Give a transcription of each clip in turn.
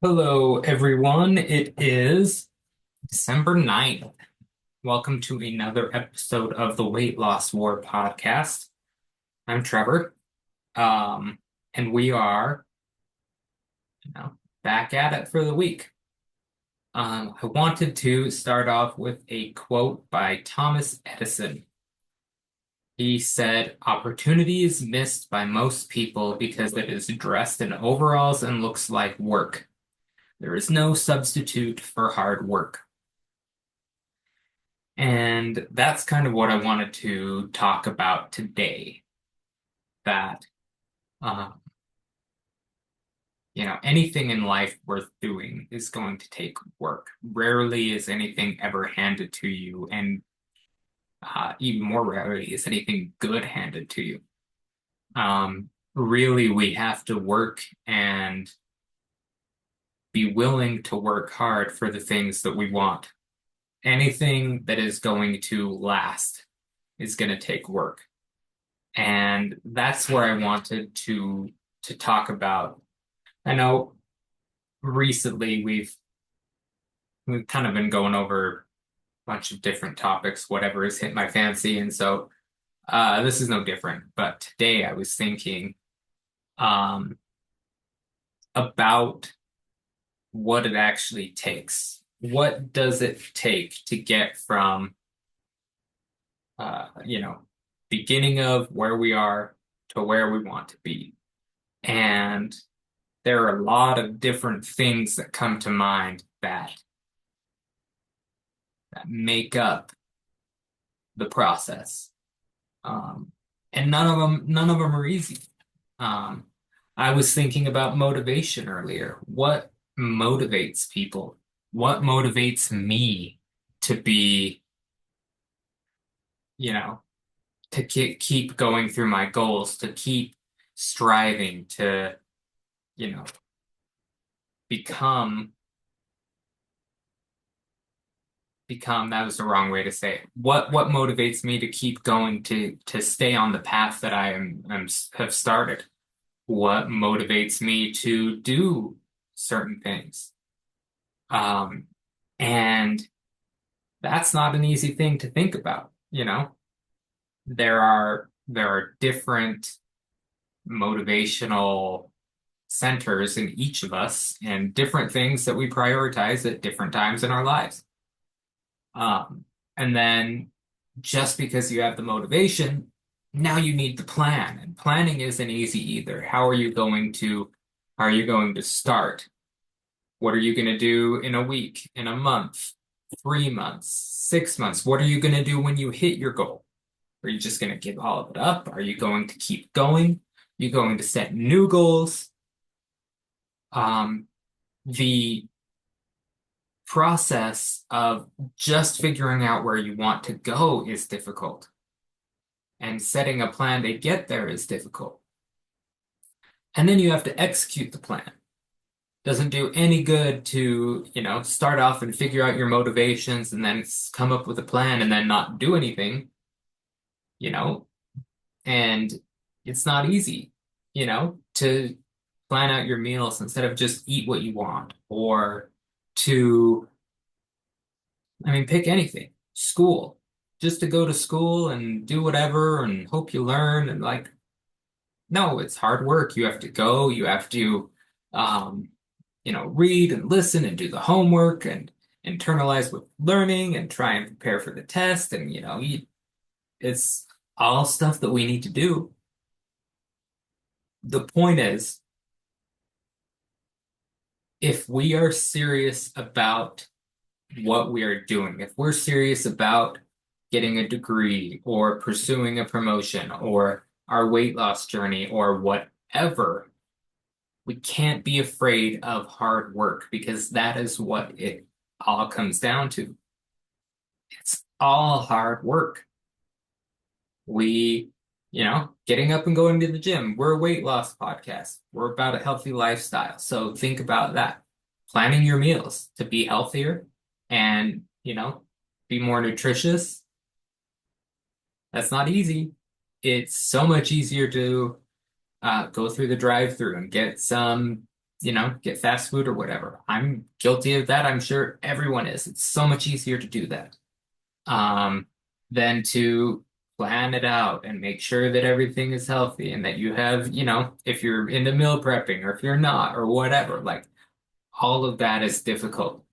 Hello, everyone. It is December 9th. Welcome to another episode of the Weight Loss War podcast. I'm Trevor, um, and we are back at it for the week. I wanted to start off with a quote by Thomas Edison. He said, "Opportunity is missed by most people because it is dressed in overalls and looks like work. There is no substitute for hard work." And that's kind of what I wanted to talk about today. That, um, anything in life worth doing is going to take work. Rarely is anything ever handed to you, and even more rarely is anything good handed to you. Really, we have to work and be willing to work hard for the things that we want. Anything that is going to last is going to take work. And that's where I wanted to talk about. I know recently we've kind of been going over a bunch of different topics, whatever has hit my fancy, and so this is no different. But today I was thinking um, about what it actually takes. What does it take to get from uh, you know beginning of where we are to where we want to be? And there are a lot of different things that come to mind that make up the process. Um, and none of them are easy. Um, I was thinking about motivation earlier. What motivates people? What motivates me to be, you know, to keep going through my goals, to keep striving to, you know, become that was the wrong way to say it. What motivates me to keep going to stay on the path that I have started? What motivates me to do certain things? Um, and that's not an easy thing to think about, you know. There are different motivational centers in each of us and different things that we prioritize at different times in our lives. Um, and then just because you have the motivation, now you need the plan. And planning isn't easy either. How are you going to start? What are you going to do in a week, in a month, 3 months, 6 months? What are you going to do when you hit your goal? Are you just going to give all of it up? Are you going to keep going? Are you going to set new goals? The process of just figuring out where you want to go is difficult, and setting a plan to get there is difficult. And then you have to execute the plan. Doesn't do any good to, start off and figure out your motivations and then come up with a plan and then not do anything, you know, and it's not easy, to plan out your meals instead of just eat what you want, or to, I mean, pick anything, school, just to go to school and do whatever and hope you learn. And like, no, it's hard work. You have to go, you have to, um, read and listen and do the homework and internalize with learning and try and prepare for the test. And, it's all stuff that we need to do. The point is, if we are serious about what we are doing, if we're serious about getting a degree or pursuing a promotion or our weight loss journey or whatever, we can't be afraid of hard work, because that is what it all comes down to. It's all hard work. We, getting up and going to the gym, we're a weight loss podcast. We're about a healthy lifestyle. So think about that. Planning your meals to be healthier and, be more nutritious. That's not easy. It's so much easier to go through the drive-through and get some, get fast food or whatever. I'm guilty of that. I'm sure everyone is. It's so much easier to do that um, than to plan it out and make sure that everything is healthy and that you have, if you're into meal prepping or if you're not or whatever, like all of that is difficult.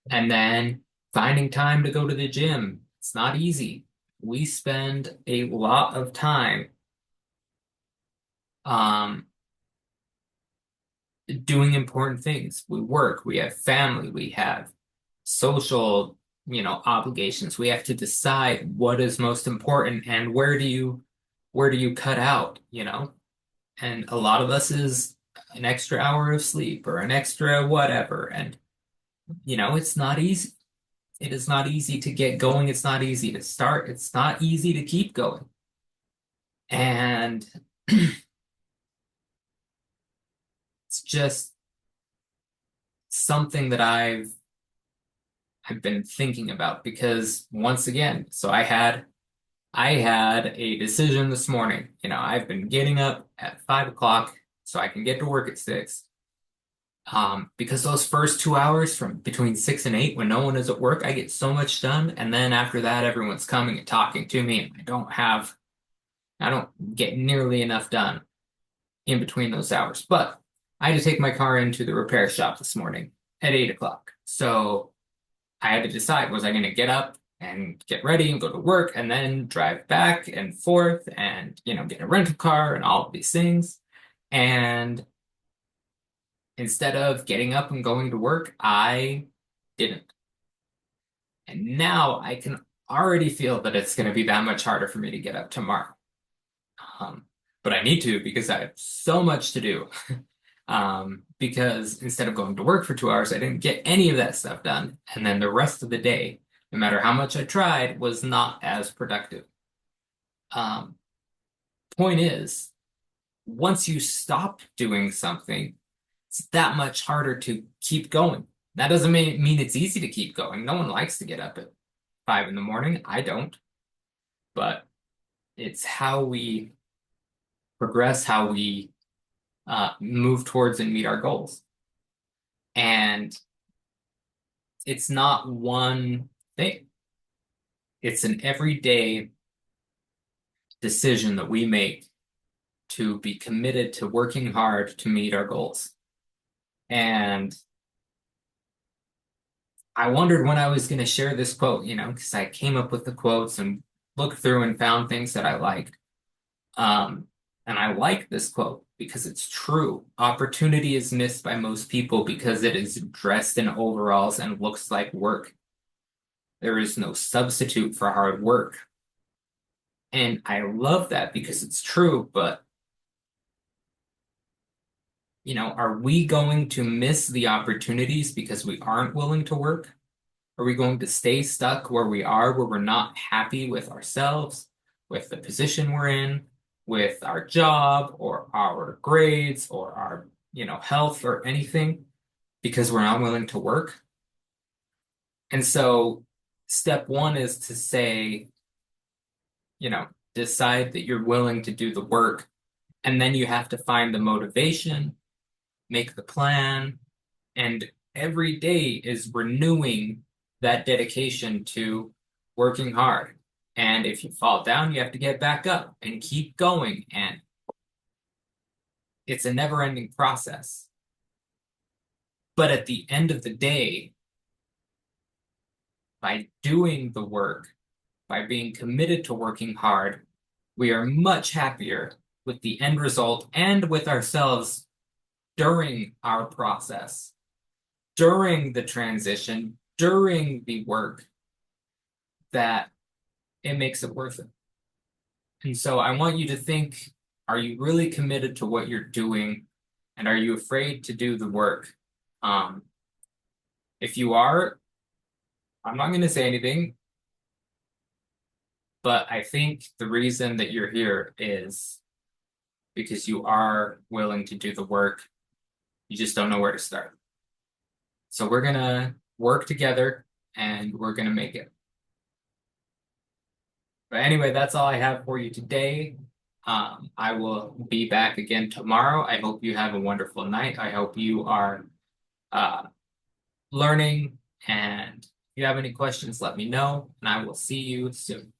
And then finding time to go to the gym, it's not easy. We spend a lot of time um, doing important things. We work, we have family, we have social, obligations. We have to decide what is most important and where do you cut out, And a lot of us is an extra hour of sleep or an extra whatever. And, it's not easy. It is not easy to get going. It's not easy to start. It's not easy to keep going. And it's just something that I've been thinking about because once again, so I had a decision this morning. I've been getting up at 5 o'clock so I can get to work at 6. Because those first 2 hours from between 6 and 8, when no one is at work, I get so much done. And then after that, everyone's coming and talking to me, and I don't get nearly enough done in between those hours. But I had to take my car into the repair shop this morning at 8 o'clock. So I had to decide, was I going to get up and get ready and go to work and then drive back and forth and, get a rental car and all of these things. And instead of getting up and going to work, I didn't. And now I can already feel that it's going to be that much harder for me to get up tomorrow. Um, but I need to because I have so much to do. Because instead of going to work for 2 hours, I didn't get any of that stuff done. And then the rest of the day, no matter how much I tried, was not as productive. Um, Point is, once you stop doing something, it's that much harder to keep going. That doesn't mean it's easy to keep going. No one likes to get up at 5 in the morning. I don't. But it's how we progress, how we move towards and meet our goals. And it's not one thing. It's an everyday decision that we make to be committed to working hard to meet our goals. And I wondered when I was going to share this quote, because I came up with the quotes and looked through and found things that I liked. And I like this quote because it's true. Opportunity is missed by most people because it is dressed in overalls and looks like work. There is no substitute for hard work. And I love that because it's true, but are we going to miss the opportunities because we aren't willing to work? Are we going to stay stuck where we are, where we're not happy with ourselves, with the position we're in, with our job or our grades or our, health or anything because we're not willing to work? And so step one is to say, decide that you're willing to do the work. And then you have to find the motivation, make the plan, and every day is renewing that dedication to working hard. And if you fall down, you have to get back up and keep going. And it's a never-ending process. But at the end of the day, by doing the work, by being committed to working hard, we are much happier with the end result and with ourselves during our process, during the transition, during the work, that it makes it worth it. And so I want you to think, are you really committed to what you're doing? And are you afraid to do the work? If you are, I'm not going to say anything, but I think the reason that you're here is because you are willing to do the work. You just don't know where to start. So we're going to work together and we're going to make it. But anyway, that's all I have for you today. I will be back again tomorrow. I hope you have a wonderful night. I hope you are uh, learning. And if you have any questions, let me know, and I will see you soon.